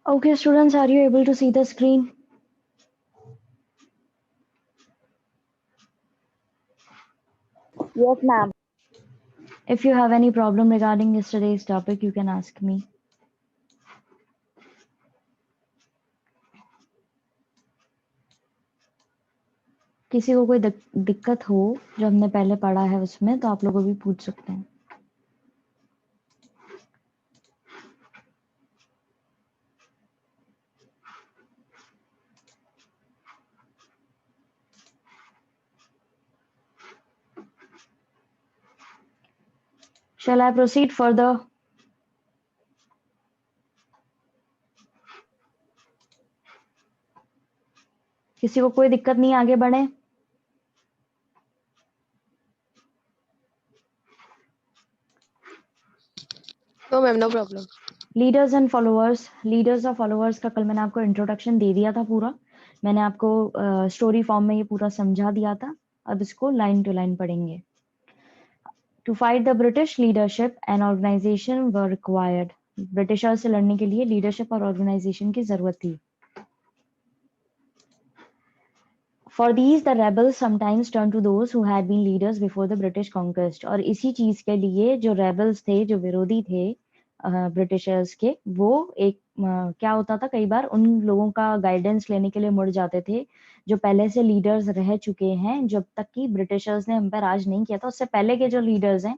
Okay, students, are you able to see the screen? Yes, ma'am. If you have any problem regarding yesterday's topic, you can ask me. किसी को कोई दिक्कत हो जो हमने पहले पढ़ा है उसमें तो आप लोग भी पूछ सकते हैं. Shall I proceed further? किसी को कोई दिक्कत नहीं, आगे बढ़े. No, ma'am, no problem. Leaders and followers. Leaders और फॉलोअर्स का कल मैंने आपको इंट्रोडक्शन दे दिया था पूरा. मैंने आपको स्टोरी फॉर्म में ये पूरा समझा दिया था. अब इसको लाइन टू लाइन पढ़ेंगे. To fight the British, leadership and organization were required. Britishers से लड़ने के लिए लीडरशिप और ऑर्गेनाइजेशन की जरूरत थी. For these, the rebels sometimes turned to those who had been leaders before the British conquest. और इसी चीज के लिए जो rebels थे, जो विरोधी थे ब्रिटिशर्स के, वो एक क्या होता था, कई बार उन लोगों का गाइडेंस लेने के लिए मुड़ जाते थे जो पहले से लीडर्स रह चुके हैं, जब तक कि ब्रिटिशर्स ने हम पर राज नहीं किया था. उससे पहले के जो लीडर्स हैं,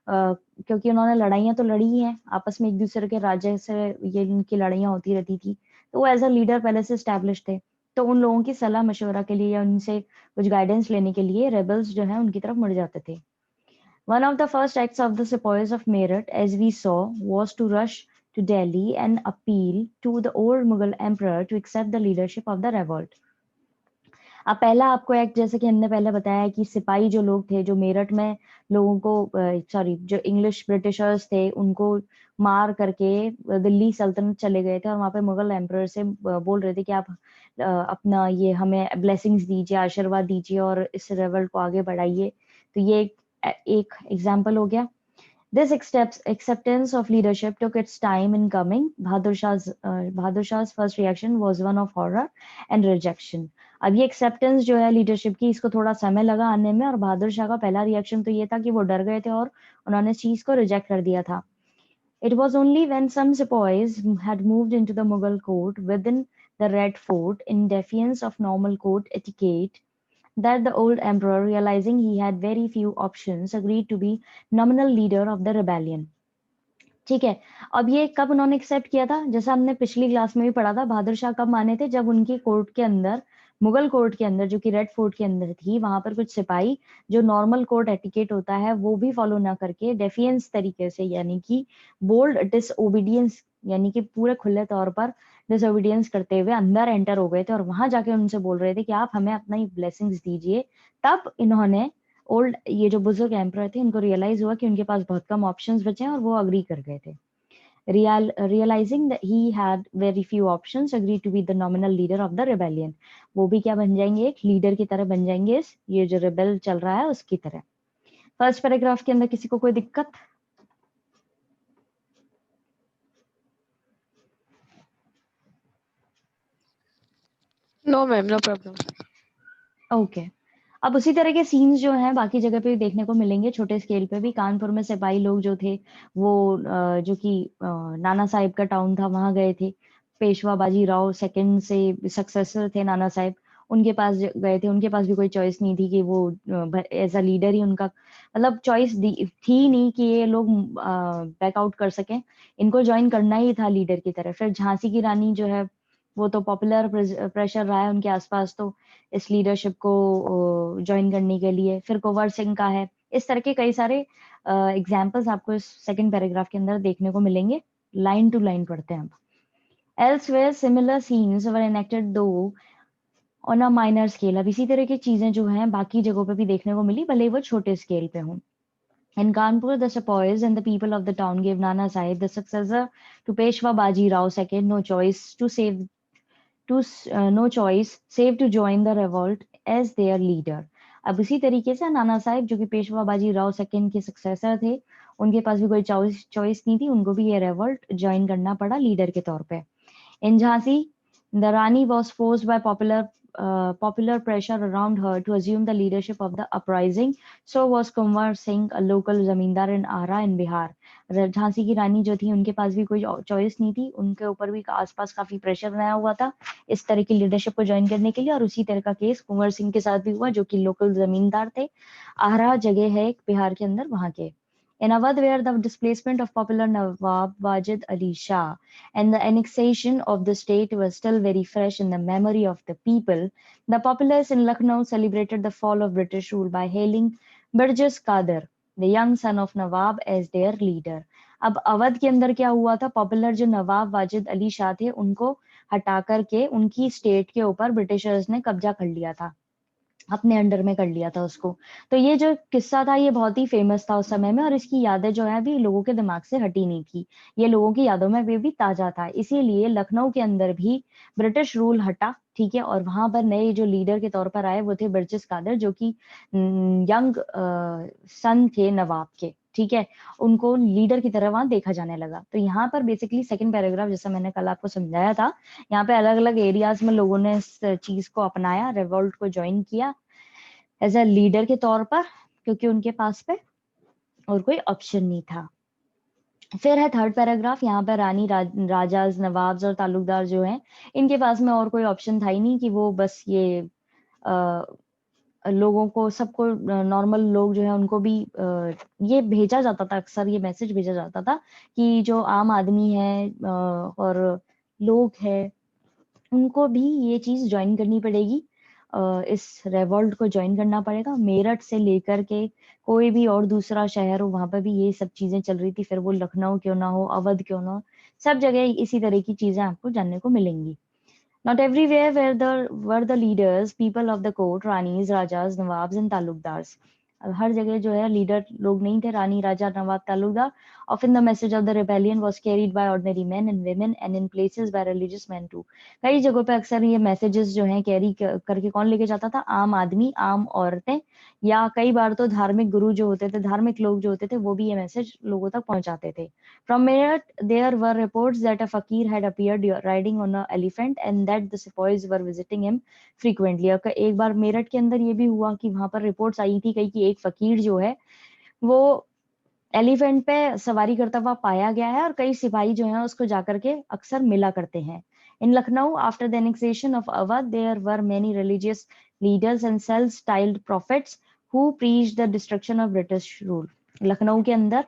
क्योंकि उन्होंने लड़ाइयाँ तो लड़ी ही हैं आपस में, एक दूसरे के राज्य से ये इनकी लड़ाइयाँ होती रहती थी, तो वो एज अ लीडर पहले से स्टैब्लिश थे. तो उन लोगों की सलाह मशवरा के लिए या उनसे कुछ गाइडेंस लेने के लिए रेबल्स जो है उनकी तरफ मुड़ जाते थे. One of the first acts of the sepoys of Meerut, as we saw, was to rush to Delhi and appeal to the old Mughal emperor to accept the leadership of the revolt. अब पहला आपको act, जैसे कि हमने पहले बताया कि सिपाही जो लोग थे, जो मेरठ में लोगों को, सॉरी, जो इंग्लिश ब्रिटिशर्स थे उनको मार करके दिल्ली सल्तनत चले गए थे और वहां पे मुगल एम्परर से बोल रहे थे कि आप अपना ये हमें ब्लेसिंग्स दीजिए, आशीर्वाद दीजिए और इस रेवल्ट को आगे बढ़ाइए. तो ये एक एग्जाम्पल हो गया. This acceptance of leadership took its time in coming. Bahadur Shah's first reaction was one of horror and rejection. अब ये acceptance जो है leadership की, इसको थोड़ा समय लगा आने में, और बहादुर शाह का पहला reaction तो ये था कि वो डर गए थे और उन्होंने इस चीज को reject कर दिया था. It was only when some sepoys had moved into the Mughal court within the Red Fort in defiance of normal court etiquette that the old emperor, realizing he had very few options, agreed to be nominal leader of the rebellion. ठीक है. अब ये कब उन्होंने accept किया था, जैसा हमने पिछली क्लास में भी पढ़ा था, बहादुर शाह कब माने थे, जब उनकी कोर्ट के अंदर, मुगल कोर्ट के अंदर जो कि रेड फोर्ट के अंदर थी, वहां पर कुछ सिपाही जो नॉर्मल कोर्ट एटिकेट होता है वो भी फॉलो ना करके डेफियंस तरीके से, यानी कि बोल्ड डिसओबीडियंस, यानी कि पूरे खुले तौर पर डिसओबीडियंस करते हुए अंदर एंटर हो गए थे और वहां जाके उनसे बोल रहे थे कि आप हमें अपना ब्लेसिंग्स दीजिए. तब इन्होंने, ओल्ड ये जो बुजुर्ग एम्परर थे, इनको रियलाइज हुआ कि उनके पास बहुत कम ऑप्शंस बचे हैं और वो अग्री कर गए थे. Realizing that he had very few options, agreed to be the nominal leader of the rebellion. वो भी क्या बन जाएंगे, एक लीडर की तरह बन जाएंगे इस ये जो रेबेल चल रहा है उसकी तरह. फर्स्ट पैराग्राफ के अंदर किसी को कोई दिक्कत? No, ma'am, no problem. Okay. अब उसी तरह के सीन्स जो हैं बाकी जगह पे भी देखने को मिलेंगे, छोटे स्केल पे भी. कानपुर में सिपाही लोग जो थे वो जो कि नाना साहिब का टाउन था, वहां गए थे. पेशवा बाजीराव सेकंड से सक्सेसर थे नाना साहिब, उनके पास गए थे. उनके पास भी कोई चॉइस नहीं थी कि वो एज अ लीडर ही उनका, मतलब चॉइस थी नहीं कि ये लोग बैकआउट कर सकें. इनको ज्वाइन करना ही था लीडर की तरह. फिर झांसी की रानी जो है, वो तो पॉपुलर प्रेशर रहा है उनके आसपास तो इस लीडरशिप को ज्वाइन करने के लिए. फिर कुंवर सिंह का है. इस तरह के कई सारे एग्जाम्पल्स आपको इस सेकंड पैराग्राफ के अंदर देखने को मिलेंगे. लाइन टू लाइन पढ़ते हैं अब. Elsewhere similar scenes were enacted though on a minor scale. अब इसी तरह की चीजें जो हैं बाकी जगहों पे भी देखने को मिली, भले वो छोटे स्केल पे हों. In Kanpur, the sepoys and the people of the town gave Nana Sahib, the successor to Peshwa Baji Rao II, no choice save to join the revolt as their leader. अब इसी तरीके से नाना साहिब जो कि पेशवा बाजी Rao second के successor थे, उनके पास भी कोई चॉइस नहीं थी, उनको भी ये रेवोल्ट ज्वाइन करना पड़ा लीडर के तौर पे. In Jhansi, the Rani was forced by popular pressure around her to assume the leadership of the uprising. So was Kunwar Singh, a local zamindar in Ara in Bihar. Jhansi की रानी जो थी उनके पास भी कोई चॉइस नहीं थी, उनके ऊपर भी आसपास काफी प्रेशर बनाया हुआ था इस तरह की लीडरशिप को ज्वाइन करने के लिए, और उसी तरह का केस कुंवर सिंह के साथ भी हुआ जो कि लोकल जमींदार थे। आहरा जगह है बिहार के अंदर, वहां के। In Awadh, where the displacement of popular Nawab Wajid Ali Shah and the annexation of the state was still very fresh in the memory of the people, the populace in Lucknow celebrated the fall of British rule by hailing Burgess Qadir, the young son of Nawab, as their leader. अब अवध के अंदर क्या हुआ था, popular जो नवाब वाजिद अली शाह थे उनको हटा करके उनकी स्टेट के ऊपर ब्रिटिशर्स ने कब्जा कर लिया था, अपने अंडर में कर लिया था उसको। तो ये जो किस्सा था ये बहुत ही फेमस था उस समय में, और इसकी यादें जो है अभी लोगों के दिमाग से हटी नहीं थी, ये लोगों की यादों में भी ताजा था। इसीलिए लखनऊ के अंदर भी ब्रिटिश रूल हटा, ठीक है, और वहां पर नए जो लीडर के तौर पर आए वो थे बर्जिस कादर, जो कि यंग सन थे नवाब के, ठीक है, उनको लीडर की तरह वहां देखा जाने लगा। तो यहाँ पर बेसिकली सेकंड पैराग्राफ, जैसा मैंने कल आपको समझाया था, यहाँ पे अलग अलग एरियाज में लोगों ने इस चीज को अपनाया, रिवोल्ट को ज्वाइन किया एज अ लीडर के तौर पर, क्योंकि उनके पास पे और कोई ऑप्शन नहीं था। फिर है थर्ड पैराग्राफ, यहाँ पर रानी राजाज नवाब्स और तालुकदार जो हैं इनके पास में और कोई ऑप्शन था ही नहीं कि वो बस ये लोगों को, सबको, नॉर्मल लोग जो है उनको भी ये भेजा जाता था, अक्सर ये मैसेज भेजा जाता था कि जो आम आदमी है और लोग हैं उनको भी ये चीज ज्वाइन करनी पड़ेगी, इस रेवोल्ट को ज्वाइन करना पड़ेगा। मेरठ से लेकर के कोई भी और दूसरा शहर हो वहां पर भी ये सब चीजें चल रही थी, फिर वो लखनऊ क्यों ना हो, अवध क्यों ना हो, सब जगह इसी तरह की चीजें आपको जानने को मिलेंगी। Not everywhere were the leaders, people of the court, Rani's, rajas, nawabs and taluqdars. अब हर जगह जो है लीडर लोग नहीं थे, रानी, राजा, नवाब, Talukdar. Often the message of the rebellion was carried by ordinary men and women and in places by religious men too। कई जगहों पे अक्सर ये मैसेजेस जो हैं कैरी करके कौन लेके जाता था, आम आदमी, आम औरतें, या कई बार तो धार्मिक गुरु जो होते थे, धार्मिक लोग जो होते थे, वो भी ये मैसेज लोगों तक पहुंचाते थे। From Meerut, there were reports that a fakir had appeared riding on an elephant and that the sepoys were visiting him frequently। एक बार मेरठ के अंदर ये भी हुआ कि वहां पर रिपोर्ट्स आई थी कई कि एक फकीर जो है वो एलिफेंट पे सवारी करता हुआ पाया गया है और कई सिपाही जो हैं उसको जाकर के अक्सर मिला करते हैं। In Lucknow, after the annexation of Awadh, there were many religious leaders and self-styled prophets who preached the destruction of British rule। Lucknow के अंदर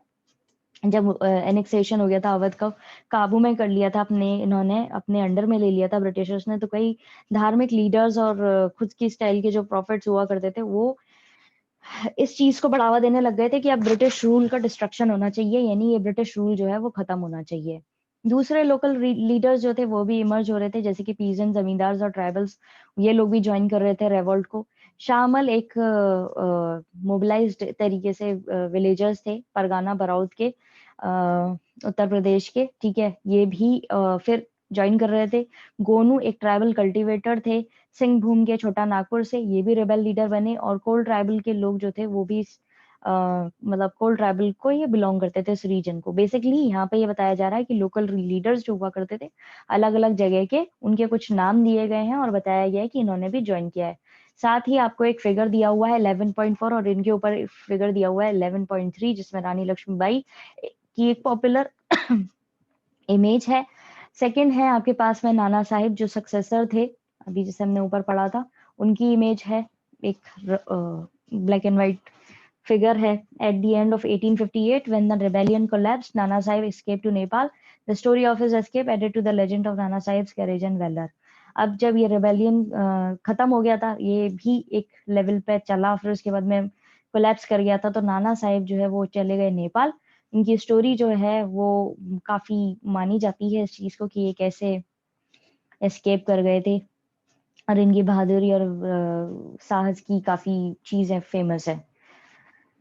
जब एनेक्सेशन हो गया था, अवध को काबू में कर लिया था, इन्होंने अपने अंडर में ले लिया था ब्रिटिशर्स ने, तो कई धार्मिक लीडर्स और खुद की स्टाइल के जो प्रॉफिट्स हुआ करते थे वो इस चीज को बढ़ावा देने लग गए थे कि अब ब्रिटिश रूल का डिस्ट्रक्शन होना चाहिए, यानी ये ब्रिटिश रूल जो है वो खत्म होना चाहिए। दूसरे लोकल लीडर्स जो थे वो भी इमर्ज हो रहे थे, जैसे कि पीजेंट, जमींदार्स और ट्राइबल्स, ये लोग भी ज्वाइन कर रहे थे रेवोल्ट को। शामल एक मोबिलाइज्ड तरीके से विलेजर्स थे परगाना बरौद के, उत्तर प्रदेश के, ठीक है, ये भी फिर ज्वाइन कर रहे थे। गोनू एक ट्राइबल कल्टीवेटर थे सिंहभूम के छोटा नागपुर से, ये भी रेबल लीडर बने। और कोल ट्राइबल के लोग जो थे वो भी मतलब कोल ट्राइबल को ये बिलोंग करते थे इस रीजन को। बेसिकली यहाँ पे ये बताया जा रहा है कि लोकल लीडर्स जो हुआ करते थे अलग अलग जगह के, उनके कुछ नाम दिए गए हैं और बताया गया है कि इन्होंने भी ज्वाइन किया है। साथ ही आपको एक फिगर दिया हुआ है 11.4 और इनके ऊपर फिगर दिया हुआ है 11.3, जिसमें रानी लक्ष्मीबाई की एक पॉपुलर इमेज है। सेकंड है आपके पास में नाना साहिब जो सक्सेसर थे, अभी जैसे हमने ऊपर पढ़ा था, उनकी इमेज है, एक ब्लैक एंड व्हाइट फिगर है। At the end of 1858 when the rebellion collapsed, Nana Sahib escaped to Nepal। The story of his escape added to the legend of Nana Sahib's courage and valor। अब जब ये rebellion खत्म हो गया था, ये भी एक लेवल पे चला, फिर उसके बाद में कोलैप्स कर गया था, तो नाना साहिब जो है वो चले गए नेपाल। इनकी स्टोरी जो है वो काफी मानी जाती है इस चीज को कि ये कैसे एस्केप कर गए थे, और इनकी बहादुरी और साहस की काफी चीजें फेमस है।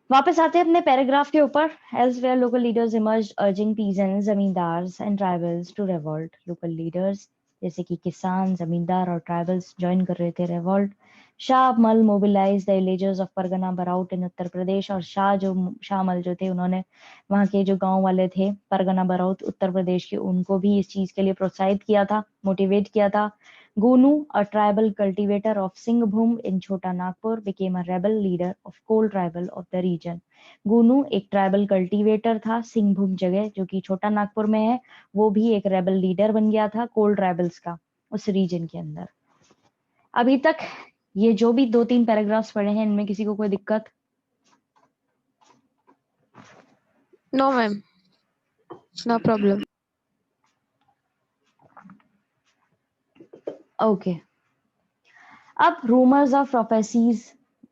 वापस आते हैं अपने पैराग्राफ के ऊपर। Elsewhere, local leaders emerged urging peasants, zamindars and tribals to revolt। Local leaders जैसे कि किसान, जमींदार और ट्राइबल्स ज्वाइन कर रहे थे revolt. Shah Mal mobilise the villagers of pargana Baraut in Uttar Pradesh, और शाह मल जो थे उन्होंने वहाँ के जो गांव वाले थे परगना बराउत उत्तर प्रदेश के, उनको भी इस चीज के लिए प्रोत्साहित किया था, मोटिवेट किया था। Gunu, a tribal cultivator of Singhbhum in Chota Nagpur, became a rebel leader of Kol tribal of the region. Gunu एक ट्राइबल कल्टीवेटर था सिंहभूम जगह जो कि छोटा नागपुर में है, वो भी एक रेबल लीडर बन गया था कोल ट्राइबल्स का उस रीजन के अंदर। अभी तक ये जो भी 2-3 पैराग्राफ्स पढ़े हैं, इनमें किसी को कोई दिक्कत? No, ma'am. No problem. Okay. अब रूमर्स ऑफ प्रोफेसीज,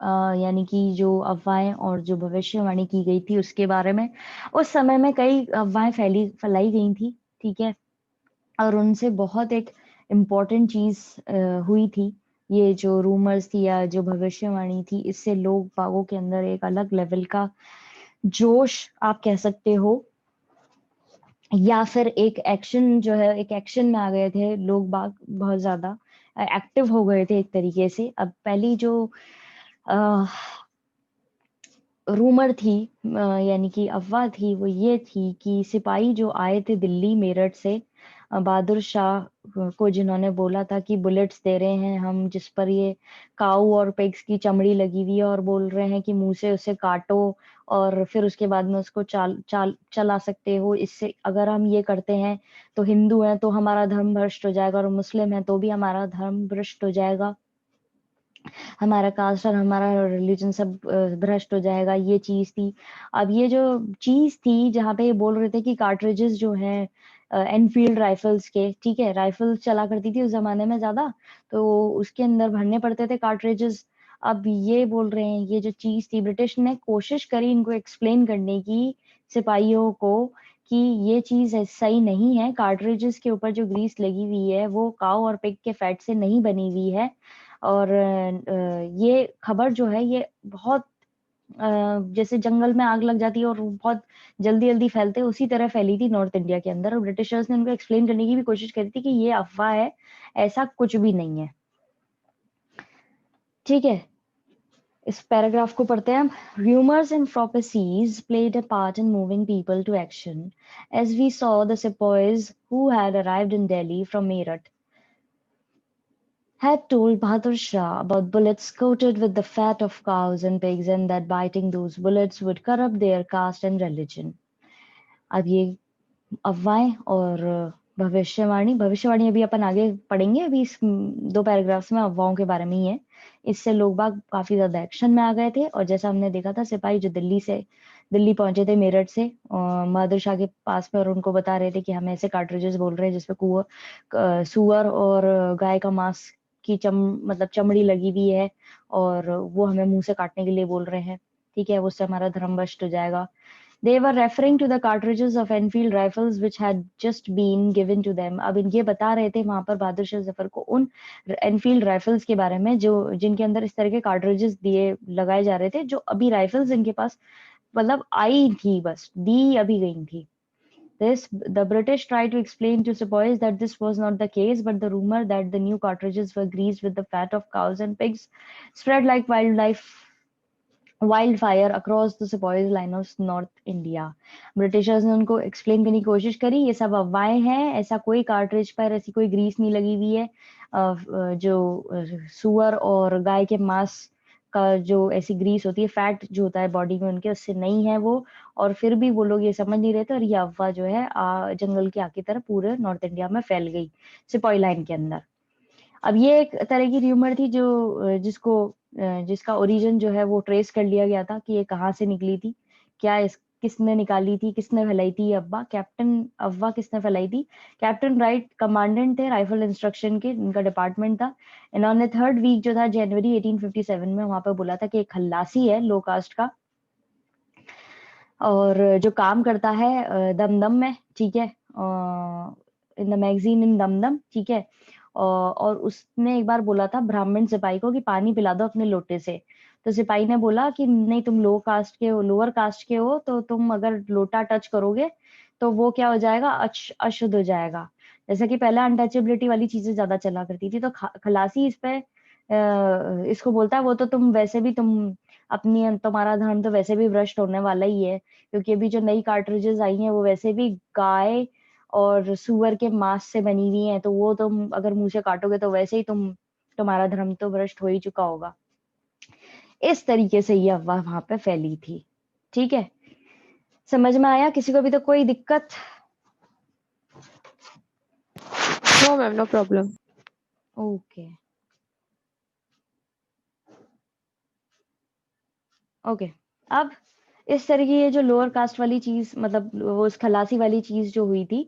यानी कि जो अफवाहें और जो भविष्यवाणी की गई थी उसके बारे में। उस समय में कई अफवाहें फैलाई गई थी, ठीक है, और उनसे बहुत एक इम्पोर्टेंट चीज हुई थी। ये जो रूमर्स थी या जो भविष्यवाणी थी, इससे लोग बागों के अंदर एक अलग लेवल का जोश आप कह सकते हो, या फिर एक एक्शन जो है, एक एक्शन में आ गए थे लोग बाग, बहुत ज्यादा एक्टिव हो गए थे एक तरीके से। अब पहली जो रूमर थी, यानी कि अफवाह थी, वो ये थी कि सिपाही जो आए थे दिल्ली मेरठ से बहादुर शाह को, जिन्होंने बोला था कि बुलेट्स दे रहे हैं हम, जिस पर ये काऊ और पिग्स की चमड़ी लगी हुई है, और बोल रहे हैं कि मुंह से उसे काटो और फिर उसके बाद में उसको चला सकते हो, इससे अगर हम ये करते हैं तो हिंदू हैं तो हमारा धर्म भ्रष्ट हो जाएगा, और मुस्लिम हैं तो भी हमारा धर्म भ्रष्ट हो जाएगा, हमारा कास्ट और हमारा रिलीजन सब भ्रष्ट हो जाएगा, ये चीज थी। अब ये जो चीज थी जहाँ पे ये बोल रहे थे कि कार्ट्रिजेस जो है एनफील्ड राइफल्स के, ठीक है, राइफल्स चला करती थी उस जमाने में ज्यादा, तो उसके अंदर भरने पड़ते थे कार्ट्रिजेस। अब ये बोल रहे हैं, ये जो चीज थी, ब्रिटिश ने कोशिश करी इनको एक्सप्लेन करने की सिपाहियों को कि ये चीज सही नहीं है, कार्ट्रिजेस के ऊपर जो ग्रीस लगी हुई है वो काऊ और पिग के फैट से नहीं बनी हुई है, और ये खबर जो है ये बहुत जैसे जंगल में आग लग जाती है और बहुत जल्दी जल्दी फैलते हैं, उसी तरह फैली थी नॉर्थ इंडिया के अंदर। और ब्रिटिशर्स ने उनको एक्सप्लेन करने की भी कोशिश करी थी कि ये अफवाह है, ऐसा कुछ भी नहीं है, ठीक है। इस पैराग्राफ को पढ़ते हैं हम। Rumors and prophecies played a part in moving people to action, as we saw the sepoys who had arrived in Delhi from Meerut had told Bahadur Shah about bullets coated with the fat of cows and pigs, and that biting those bullets would corrupt their caste and religion. अब ये अफवाहें और भविष्यवाणी अभी अपन आगे पढ़ेंगे, अभी इस 2 पैराग्राफ्स में अफवाहों के बारे में ही है। इससे लोग बाग काफी ज्यादा एक्शन में आ गए थे, और जैसा हमने देखा था सिपाही जो दिल्ली पहुंचे थे मेरठ से बहादुर शाह के पास में, और उनको बता रहे थे कि हमें ऐसे कार्ट्रिजेस बोल रहे हैं जिसपे सुअर और गाय का मांस की मतलब चमड़ी लगी हुई है, और वो हमें मुंह से काटने के लिए बोल रहे हैं, ठीक है, उससे हमारा धर्म भ्रष्ट हो जाएगा। They were referring to the cartridges of Enfield rifles which had just been given to them. अब ये बता रहे थे वहां पर बहादुर शाह जफर को उन एनफील्ड राइफल्स के बारे में जो जिनके अंदर इस तरह के कार्ट्रिजेस दिए लगाए जा रहे थे, जो अभी राइफल्स इनके पास मतलब आई थी, बस दी अभी गई थी। The British tried to explain to sepoys that this was not the case, but the rumor that the new cartridges were greased with the fat of cows and pigs spread like wild fire across the sepoys line of north India. Britishers ने उनको explain करने की कोशिश करी, ये सब अफवाहें हैं, ऐसा कोई कार्ट्रिज पर ऐसी कोई ग्रीस नहीं लगी हुई है, जो सुअर और गाय के मांस का जो ऐसी ग्रीस होती है, फैट जो होता है बॉडी में उनके, उससे नहीं है वो। और फिर भी वो लोग ये समझ नहीं रहे थे, और ये अफवाह जो है जंगल की आग की तरह पूरे नॉर्थ इंडिया में फैल गई सिपॉय लाइन के अंदर। अब ये एक तरह की र्यूमर थी जो जिसका ओरिजिन जो है वो ट्रेस कर लिया गया था कि ये कहाँ से निकली थी, किसने निकाली थी, किसने फैलाई थी ये अफवाह किसने फैलाई थी? कैप्टन राइट कमांडेंट थे राइफल इंस्ट्रक्शन के, इनका डिपार्टमेंट था। इन्होंने 3rd वीक जो था जनवरी 1857 में वहां पर बोला था कि एक खल्लासी है लो कास्ट का, और जो काम करता है दमदम में, ठीक है, in the magazine in Dum Dum, ठीक है, और उसने एक बार बोला था ब्राह्मण सिपाही को कि पानी पिला दो अपने लोटे से। तो सिपाही ने बोला कि नहीं, तुम लोअर कास्ट के हो, तो तुम अगर लोटा टच करोगे तो वो क्या हो जाएगा, अशुद्ध हो जाएगा। जैसा कि पहले अनटचेबिलिटी वाली चीजें ज्यादा चला करती थी, तो खलासी इस पे इसको बोलता है वो तो तुम वैसे भी तुम्हारा धर्म तो वैसे भी भ्रष्ट होने वाला ही है, क्योंकि अभी जो नई कार्ट्रिजेस आई हैं वो वैसे भी गाय और सुअर के मांस से बनी हुई हैं, तो वो तुम अगर मुंह से काटोगे तो वैसे ही तुम्हारा धर्म तो भ्रष्ट हो ही चुका होगा। इस तरीके से ये अफवाह वहां पे फैली थी। ठीक है, समझ में आया? किसी को भी तो कोई दिक्कत? No, ma'am, no problem. Okay okay. अब इस तरह की ये जो लोअर कास्ट वाली चीज, मतलब वो उस खलासी वाली चीज जो हुई थी,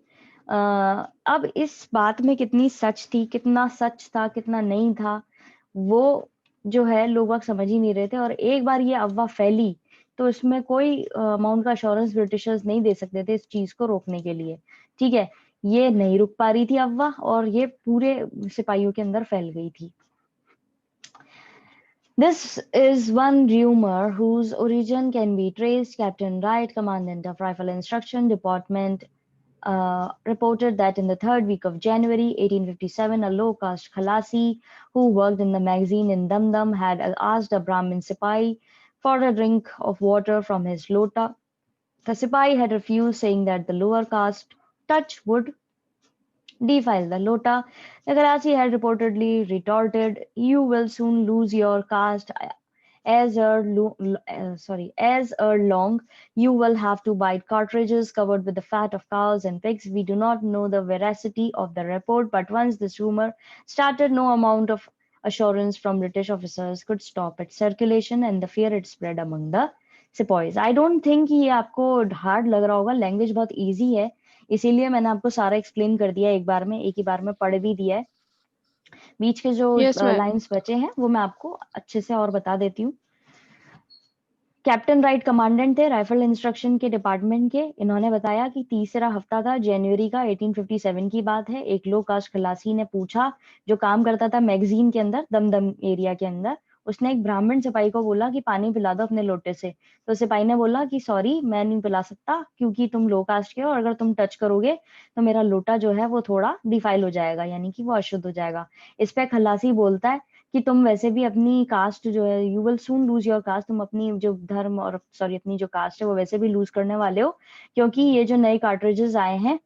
अब इस बात में कितनी सच थी, कितना सच था, कितना नहीं था, वो जो है लोग वक्त समझ ही नहीं रहे थे। और एक बार ये अफवाह फैली तो इसमें कोई अमाउंट का अश्योरेंस ब्रिटिशर्स नहीं दे सकते थे इस चीज को रोकने के लिए। ठीक है, ये नहीं रुक पा रही थी अफवाह और ये पूरे सिपाहियों के अंदर फैल गई थी। This is one rumor whose origin can be traced. Captain Wright, commandant of Rifle Instruction Department, reported that in the third week of January 1857, a low-caste Khalasi who worked in the magazine in Dum had asked a Brahmin Sipahi for a drink of water from his lota. The Sipahi had refused, saying that the lower caste touch would defile the lota. The Khalasi had reportedly retorted, "You will soon lose your caste. As long you will have to bite cartridges covered with the fat of cows and pigs." We do not know the veracity of the report, but once this rumor started, no amount of assurance from British officers could stop its circulation, and the fear it spread among the sepoys. I don't think ये आपको hard लग रहा होगा, language बहुत easy है, इसीलिए मैंने आपको सारा एक्सप्लेन कर दिया एक बार में, एक ही बार में पढ़ भी दिया है। बीच के जो Yes, ma'am. लाइंस बचे हैं वो मैं आपको अच्छे से और बता देती हूँ। कैप्टन राइट कमांडेंट थे राइफल इंस्ट्रक्शन के डिपार्टमेंट के। इन्होंने बताया कि तीसरा हफ्ता था जनवरी का, 1857 की बात है। एक लो कास्ट खलासी ने पूछा, जो काम करता था मैगजीन के अंदर, दमदम एरिया के अंदर, उसने एक ब्राह्मण सिपाही को बोला कि पानी पिला दो अपने लोटे से। तो सिपाही ने बोला कि सॉरी, मैं नहीं पिला सकता क्योंकि तुम लो कास्ट के हो, और अगर तुम टच करोगे तो मेरा लोटा जो है वो थोड़ा डिफाइल हो जाएगा, यानी कि वो अशुद्ध हो जाएगा। इस पे खलासी बोलता है कि तुम वैसे भी अपनी कास्ट जो है, you will soon lose your cast, तुम अपनी जो धर्म और अपनी जो कास्ट है वो वैसे भी लूज करने वाले हो, क्योंकि ये जो नए कार्ट्रिजेस आए हैं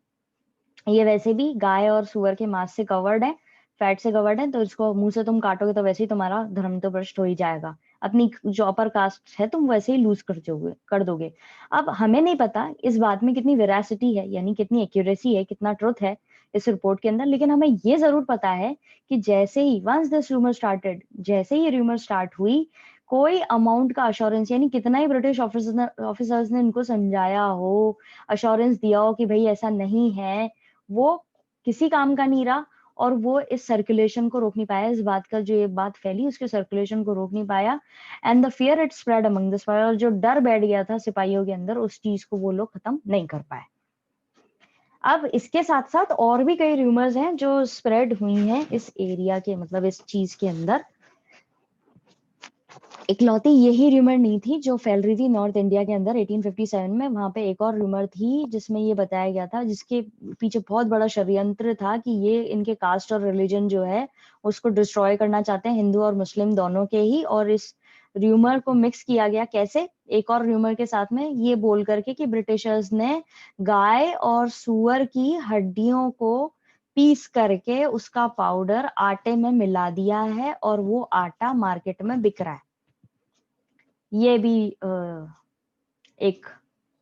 ये वैसे भी गाय और सुअर के मांस से कवर्ड है, फैट से कवर्ड है, तो इसको मुंह से तुम काटोगे तो वैसे ही तुम्हारा धर्म तो भ्रष्ट हो ही जाएगा। अपनी जो अपर कास्ट है तुम वैसे ही लूज कर दोगे। अब हमें नहीं पता इस बात में कितनी वेरासिटी है, यानी कितनी एक्यूरेसी है, कितना ट्रुथ है इस रिपोर्ट के अंदर, लेकिन हमें ये जरूर पता है कि जैसे ही वंस दिस रूमर स्टार्टेड, जैसे ही रूमर स्टार्ट हुई, कोई अमाउंट का अश्योरेंस, यानी कितना ही ब्रिटिश ऑफिसर्स ने इनको समझाया हो, अश्योरेंस दिया हो कि भाई ऐसा नहीं है, वो किसी काम का नहीं रहा। और वो इस सर्कुलेशन को रोक नहीं पाया, इस बात का जो ये बात फैली उसके सर्कुलेशन को रोक नहीं पाया। And the fear it spread among the सिपाही, और जो डर बैठ गया था सिपाहियों के अंदर, उस चीज को वो लोग खत्म नहीं कर पाए। अब इसके साथ साथ और भी कई रूमर्स हैं जो स्प्रेड हुई हैं इस एरिया के, मतलब इस चीज के अंदर। इकलौती यही रूमर नहीं थी जो फैल रही थी नॉर्थ इंडिया के अंदर 1857 में। वहां पे एक और रूमर थी जिसमें ये बताया गया था, जिसके पीछे बहुत बड़ा षड्यंत्र था कि ये इनके कास्ट और रिलीजन जो है उसको डिस्ट्रॉय करना चाहते हैं, हिंदू और मुस्लिम दोनों के ही। और इस रूमर को मिक्स किया गया कैसे, एक और रूमर के साथ में, ये बोल करके कि ब्रिटिशर्स ने गाय और सुअर की हड्डियों को पीस करके उसका पाउडर आटे में मिला दिया है और वो आटा मार्केट में बिक रहा है। ये भी एक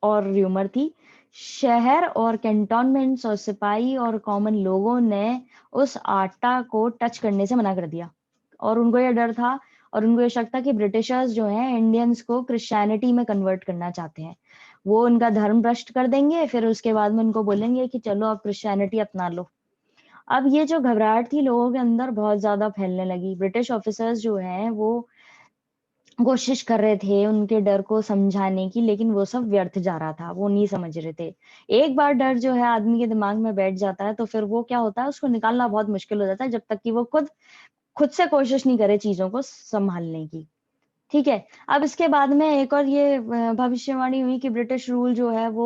और र्यूमर थी। शहर और कैंटोनमेंट्स और सिपाही और कॉमन लोगों ने उस आटा को टच करने से मना कर दिया, और उनको ये डर था और उनको ये शक था कि ब्रिटिशर्स जो हैं इंडियंस को क्रिश्चियनिटी में कन्वर्ट करना चाहते हैं, वो उनका धर्म भ्रष्ट कर देंगे, फिर उसके बाद में उनको बोलेंगे कि चलो अब क्रिश्चियनिटी अपना लो। अब ये जो घबराहट थी लोगों के अंदर बहुत ज्यादा फैलने लगी। ब्रिटिश ऑफिसर्स जो हैं वो कोशिश कर रहे थे उनके डर को समझाने की, लेकिन वो सब व्यर्थ जा रहा था, वो नहीं समझ रहे थे। एक बार डर जो है आदमी के दिमाग में बैठ जाता है तो फिर वो क्या होता है, उसको निकालना बहुत मुश्किल हो जाता है, जब तक कि वो खुद खुद से कोशिश नहीं करे चीजों को संभालने की। ठीक है। अब इसके बाद में एक और ये भविष्यवाणी हुई कि ब्रिटिश रूल जो है वो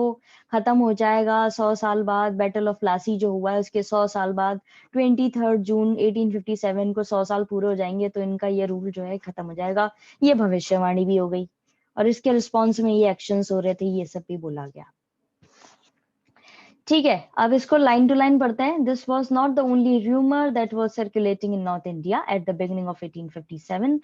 खत्म हो जाएगा 100 साल बाद। बैटल ऑफ प्लासी जो हुआ है उसके 100 साल बाद 23 जून 1857 को 100 साल पूरे हो जाएंगे, तो इनका ये रूल जो है खत्म हो जाएगा। ये भविष्यवाणी भी हो गई और इसके रिस्पॉन्स में ये एक्शंस हो रहे थे, ये सब भी बोला गया। ठीक है, अब इसको लाइन टू लाइन पढ़ते हैं। This was not the only rumour that was circulating in north India at the beginning of 1857।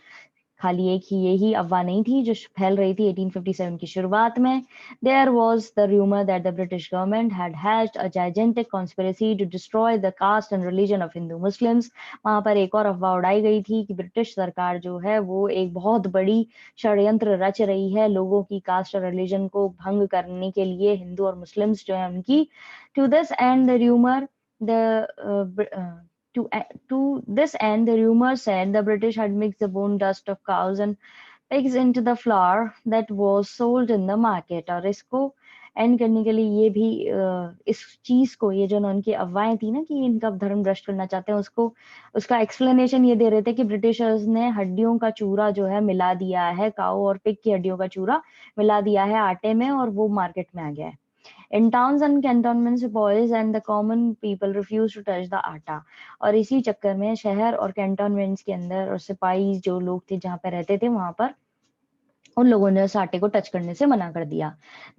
खाली एक ही यही अफवाह नहीं थी जो फैल रही थी 1857 की शुरुआत में। There was the rumour that the British government had hatched a gigantic conspiracy to destroy the caste and religion of Hindu Muslims. वहां पर एक और अफवाह उड़ाई गई थी कि ब्रिटिश सरकार जो है वो एक बहुत बड़ी षड्यंत्र रच रही है लोगों की कास्ट और रिलीजन को भंग करने के लिए, हिंदू और मुस्लिम्स जो है उनकी। To this end the rumour the to this end, the rumor said the British had mixed the bone dust of cows and pigs into the flour that was sold in the market। और इसको and करने के लिए ये भी इस चीज को, ये जो उनकी अफवाहें थी ना कि इनका धर्म भ्रष्ट करना चाहते हैं, उसको उसका एक्सप्लेनेशन ये दे रहे थे कि ब्रिटिशर्स ने हड्डियों का चूरा जो है मिला दिया है, काऊ और पिग की हड्डियों का चूरा मिला दिया है आटे में और वो मार्केट में आ गया है। In towns and cantonments, boys and the common people refused to touch the आटा। और इसी चक्कर में शहर और कैंटोनमेंट्स के अंदर और सिपाही जो लोग थे जहाँ पे रहते थे वहां पर उन लोगों ने उस आटे को टच करने से मना कर दिया।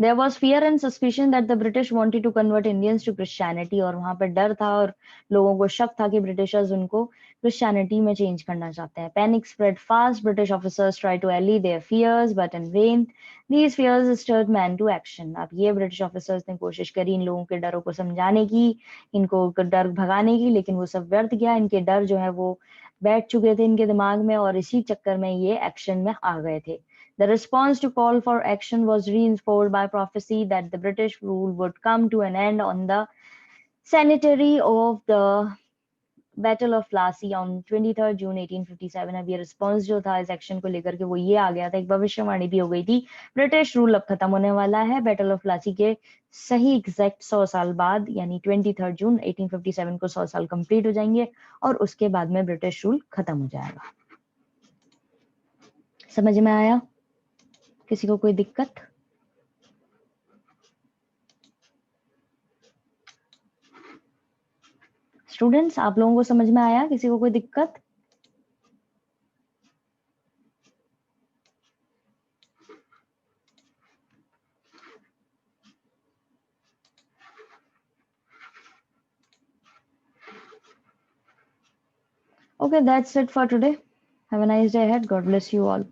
There was fear and suspicion that the British wanted to convert Indians to Christianity. और वहां पर डर था और लोगों को शक था कि ब्रिटिशर्स उनको क्रिश्चियनिटी में चेंज करना चाहते हैं। Panic spread fast. British officers try to allay their fears but in vain. These fears stirred man to action. अब ये ब्रिटिश ऑफिसर्स ने कोशिश करी इन लोगों के डरों को समझाने की, इनको डर भगाने की, लेकिन वो सब व्यर्थ गया। इनके डर जो है वो बैठ चुके थे इनके दिमाग में और इसी चक्कर में ये एक्शन में आ गए थे। The response to call for action was reinforced by prophecy that the British rule would come to an end on the centenary of the Battle of Plassey on 23 June 1857। अब ये रिस्पॉन्स जो था इस action को लेकर के वो ये आ गया था, एक भविष्यवाणी भी हो गई थी, ब्रिटिश रूल अब खत्म होने वाला है बैटल ऑफ प्लासी के सही एग्जैक्ट 100 साल बाद, यानी 23 जून 1857 को 100 साल कंप्लीट हो जाएंगे और उसके बाद में ब्रिटिश रूल खत्म हो जाएगा। समझ में आया? किसी को कोई दिक्कत? स्टूडेंट्स, आप लोगों को समझ में आया? किसी को कोई दिक्कत? Okay, that's it for today. Have a nice day ahead. God bless you all.